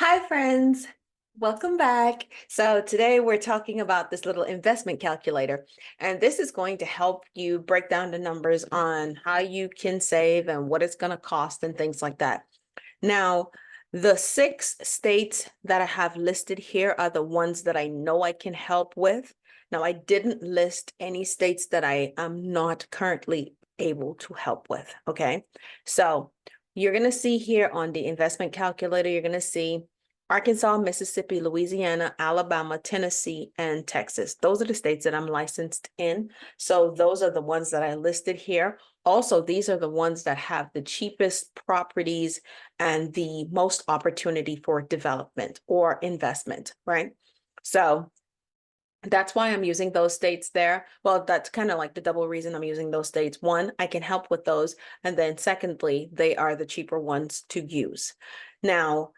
Hi, friends. Welcome back. So today we're talking about this little investment calculator, and this is going to help you break down the numbers on how you can save and what it's going to cost and things like that. Now, the 6 states that I have listed here are the ones that I know I can help with. Now, I didn't list any states that I am not currently able to help with. Okay. So you're going to see here on the investment calculator, you're going to see Arkansas, Mississippi, Louisiana, Alabama, Tennessee, and Texas. Those are the states that I'm licensed in. So those are the ones that I listed here. Also, these are the ones that have the cheapest properties and the most opportunity for development or investment, right? So that's why I'm using those states there. Well, that's kind of like the double reason I'm using those states. One, I can help with those. And then secondly, they are the cheaper ones to use. Now,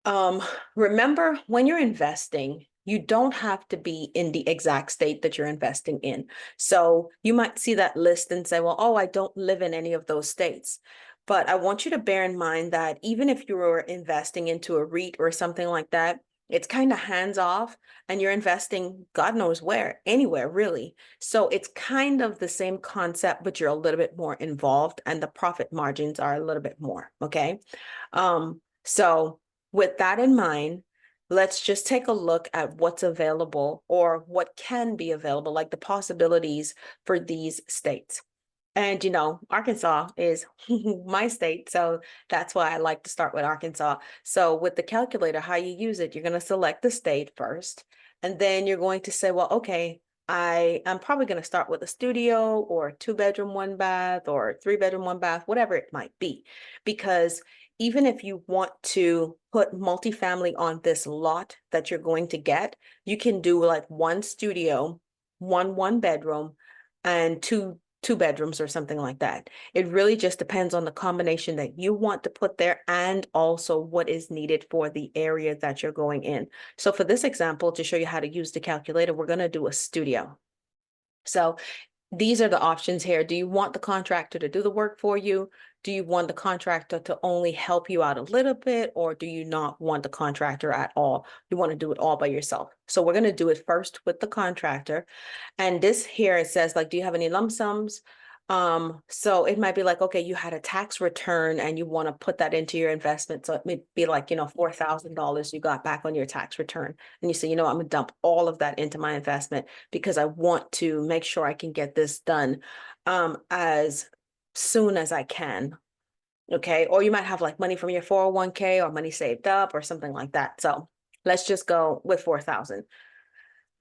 um, remember when you're investing, you don't have to be in the exact state that you're investing in. So you might see that list and say, well, oh, I don't live in any of those states. But I want you to bear in mind that even if you were investing into a REIT or something like that, it's kind of hands off and you're investing God knows where, anywhere really. So it's kind of the same concept, but you're a little bit more involved and the profit margins are a little bit more. Okay. So with that in mind, let's just take a look at what's available or what can be available, like the possibilities for these states. And Arkansas is my state, so that's why I like to start with Arkansas. So with the calculator, how you use it, you're going to select the state first, and then you're going to say, well, okay, I'm probably going to start with a studio or 2 bedroom, 1 bath, or 3 bedroom, 1 bath, whatever it might be, because even if you want to put multifamily on this lot that you're going to get, you can do like 1 studio, 1 bedroom, and two bedrooms or something like that. It really just depends on the combination that you want to put there and also what is needed for the area that you're going in. So for this example, to show you how to use the calculator, we're going to do a studio. So these are the options here. Do you want the contractor to do the work for you? Do you want the contractor to only help you out a little bit, or do you not want the contractor at all? You want to do it all by yourself. So we're going to do it first with the contractor. And this here, it says like, do you have any lump sums? So it might be like, okay, you had a tax return and you want to put that into your investment. So it may be like, $4,000 you got back on your tax return. And you say, I'm gonna dump all of that into my investment because I want to make sure I can get this done as soon as I can. Okay. Or you might have like money from your 401k or money saved up or something like that. So let's just go with 4,000.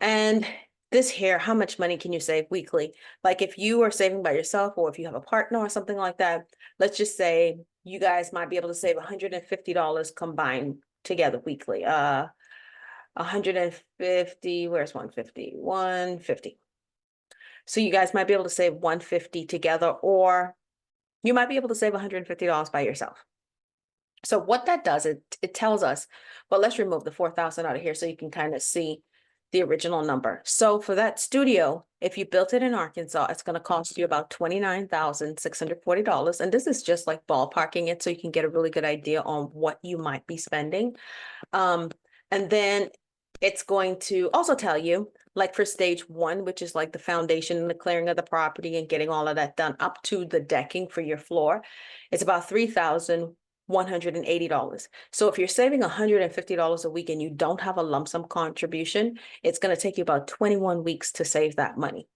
And this here, how much money can you save weekly? Like if you are saving by yourself or if you have a partner or something like that, let's just say you guys might be able to save $150 combined together weekly. 150, where's 150? 150. So you guys might be able to save 150 together, or you might be able to save $150 by yourself. So what that does, it tells us, well, let's remove the 4,000 out of here so you can kind of see the original number. So for that studio, if you built it in Arkansas, it's going to cost you about $29,640. And this is just like ballparking it so you can get a really good idea on what you might be spending. And then it's going to also tell you, like for stage 1, which is like the foundation and the clearing of the property and getting all of that done up to the decking for your floor, it's about $3,180. So if you're saving $150 a week and you don't have a lump sum contribution, it's going to take you about 21 weeks to save that money.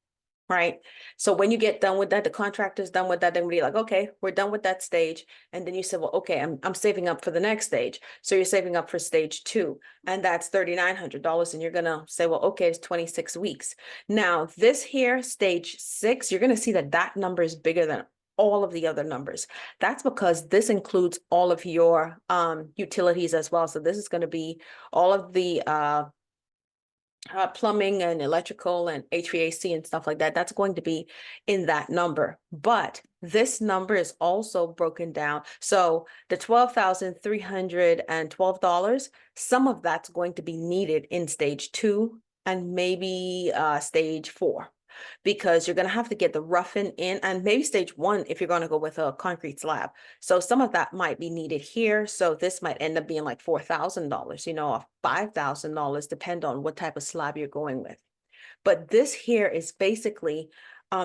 Right. So when you get done with that, the contractor's done with that, then we're like, okay, we're done with that stage. And then you say, well, okay, I'm saving up for the next stage. So you're saving up for stage 2, and that's $3,900. And you're going to say, well, okay, it's 26 weeks. Now this here, stage 6, you're going to see that that number is bigger than all of the other numbers. That's because this includes all of your utilities as well. So this is going to be all of the plumbing and electrical and HVAC and stuff like that. That's going to be in that number. But this number is also broken down. So the $12,312, some of that's going to be needed in stage 2 and maybe stage 4. because you're going to have to get the roughing in, and maybe stage one if you're going to go with a concrete slab. So some of that might be needed here. So this might end up being like $4,000, or $5,000, depend on what type of slab you're going with. But this here is basically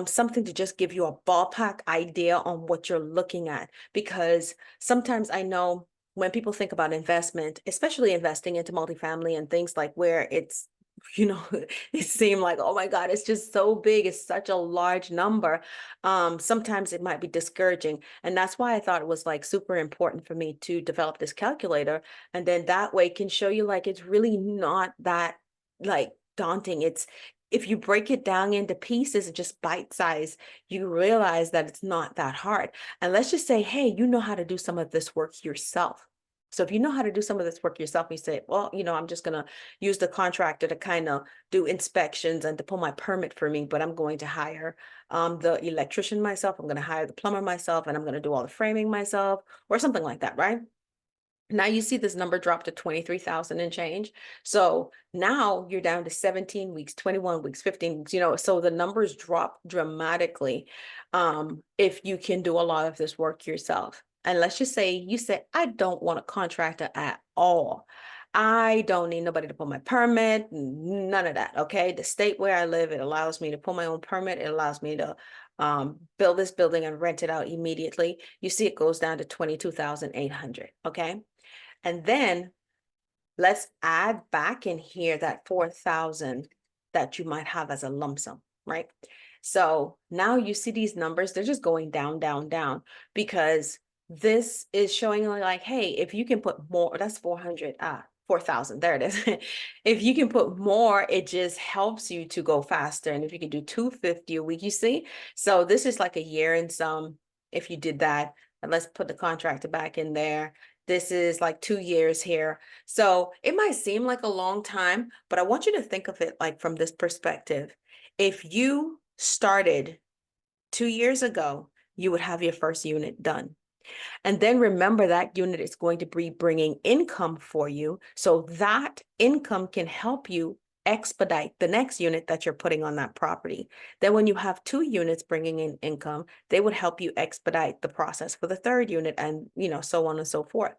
something to just give you a ballpark idea on what you're looking at. Because sometimes I know when people think about investment, especially investing into multifamily and things like where it's, it seemed like, oh my God, it's just so big. It's such a large number. Sometimes it might be discouraging. And that's why I thought it was like super important for me to develop this calculator. And then that way can show you like, it's really not that like daunting. It's, if you break it down into pieces and just bite size, you realize that it's not that hard. And let's just say, hey, you know how to do some of this work yourself. So if you know how to do some of this work yourself, you say, well, I'm just going to use the contractor to kind of do inspections and to pull my permit for me, but I'm going to hire the electrician myself. I'm going to hire the plumber myself, and I'm going to do all the framing myself or something like that, right? Now you see this number drop to 23,000 and change. So now you're down to 17 weeks, 21 weeks, 15 weeks, so the numbers drop dramatically if you can do a lot of this work yourself. And let's just say you say, I don't want a contractor at all. I don't need nobody to pull my permit, none of that. Okay. The state where I live, it allows me to pull my own permit. It allows me to build this building and rent it out immediately. You see, it goes down to 22,800. Okay. And then let's add back in here that 4,000 that you might have as a lump sum, right? So now you see these numbers, they're just going down, down, down, because this is showing like, hey, if you can put more, that's 4,000, there it is. If you can put more, it just helps you to go faster. And if you can do 250 a week, you see? So this is like a year and some, if you did that. And let's put the contractor back in there. This is like 2 years here. So it might seem like a long time, but I want you to think of it like from this perspective. If you started 2 years ago, you would have your first unit done. And then remember that unit is going to be bringing income for you. So that income can help you expedite the next unit that you're putting on that property. Then when you have 2 units bringing in income, they would help you expedite the process for the third unit, and so on and so forth.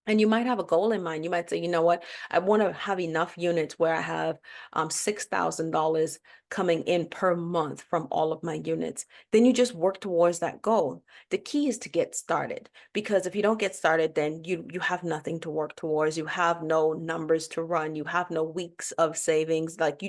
And you might have a goal in mind. You might say, you know what, I want to have enough units where I have $6,000 coming in per month from all of my units. Then you just work towards that goal. The key is to get started, because if you don't get started, then you have nothing to work towards. You have no numbers to run. You have no weeks of savings. Like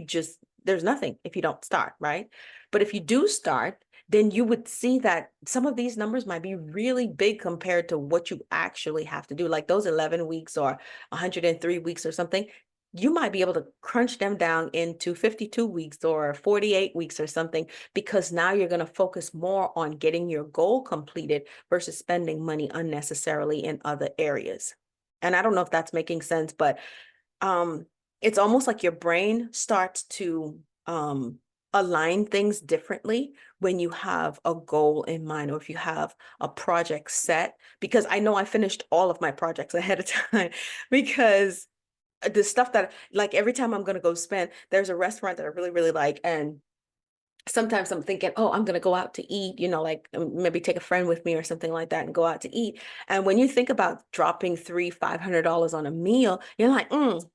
there's nothing if you don't start, right? But if you do start, then you would see that some of these numbers might be really big compared to what you actually have to do. Like those 11 weeks or 103 weeks or something, you might be able to crunch them down into 52 weeks or 48 weeks or something, because now you're going to focus more on getting your goal completed versus spending money unnecessarily in other areas. And I don't know if that's making sense, but it's almost like your brain starts to align things differently when you have a goal in mind, or if you have a project set. Because I know I finished all of my projects ahead of time because the stuff that, like, every time I'm going to go spend, there's a restaurant that I really, really like. And sometimes I'm thinking, oh, I'm going to go out to eat, like maybe take a friend with me or something like that and go out to eat. And when you think about dropping $500 on a meal, you're like,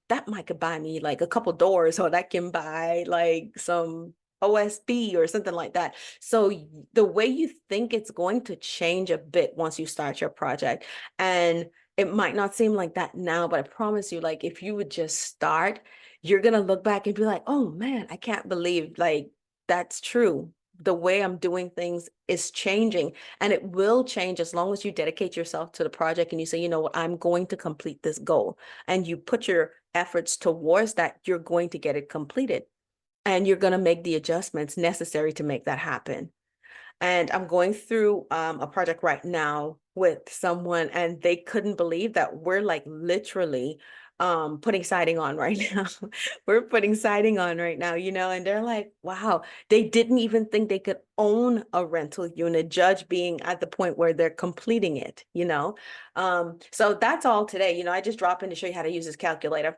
that might could buy me like a couple doors, or that can buy like some OSB or something like that. So the way you think it's going to change a bit once you start your project. And it might not seem like that now, but I promise you, like, if you would just start, you're going to look back and be like, oh man, I can't believe like that's true. The way I'm doing things is changing, and it will change as long as you dedicate yourself to the project and you say, you know what, I'm going to complete this goal, and you put your efforts towards that, you're going to get it completed, and you're going to make the adjustments necessary to make that happen. And I'm going through a project right now with someone, and they couldn't believe that we're like literally putting siding on right now. We're putting siding on right now, and they're like, wow, they didn't even think they could own a rental unit, judge being at the point where they're completing it. So that's all today. I just drop in to show you how to use this calculator.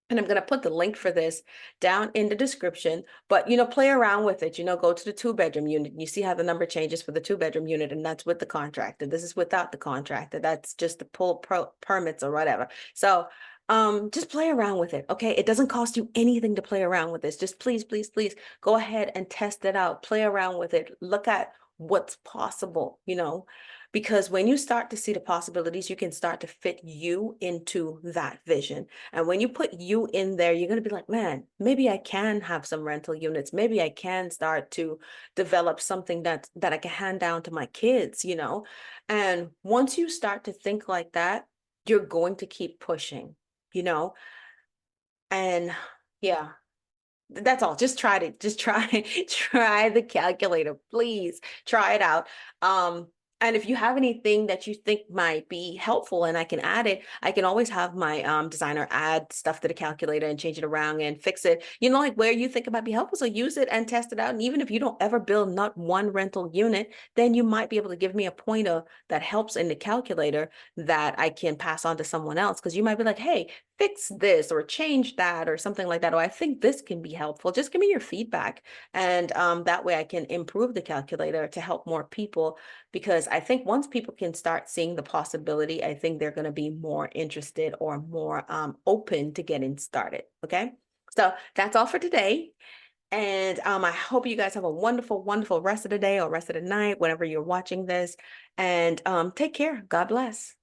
And I'm going to put the link for this down in the description, but play around with it. Go to the 2-bedroom unit. You see how the number changes for the 2-bedroom unit, and that's with the contractor. This is without the contractor. That's just the permits or whatever. So just play around with it. Okay. It doesn't cost you anything to play around with this. Just please, please, please go ahead and test it out. Play around with it. Look at what's possible, because when you start to see the possibilities, you can start to fit you into that vision. And when you put you in there, you're going to be like, man, maybe I can have some rental units. Maybe I can start to develop something that I can hand down to my kids, And once you start to think like that, you're going to keep pushing, you know? And yeah, that's all. Just try it. Just try, try the calculator. Please try it out. And if you have anything that you think might be helpful and I can add it, I can always have my designer add stuff to the calculator and change it around and fix it. Like where you think it might be helpful. So use it and test it out. And even if you don't ever build not one rental unit, then you might be able to give me a pointer that helps in the calculator that I can pass on to someone else. Because you might be like, hey, fix this or change that or something like that. Or I think this can be helpful. Just give me your feedback. And that way I can improve the calculator to help more people, because I think once people can start seeing the possibility, I think they're going to be more interested or more open to getting started. Okay. So that's all for today. And I hope you guys have a wonderful, wonderful rest of the day or rest of the night, whenever you're watching this. And take care. God bless.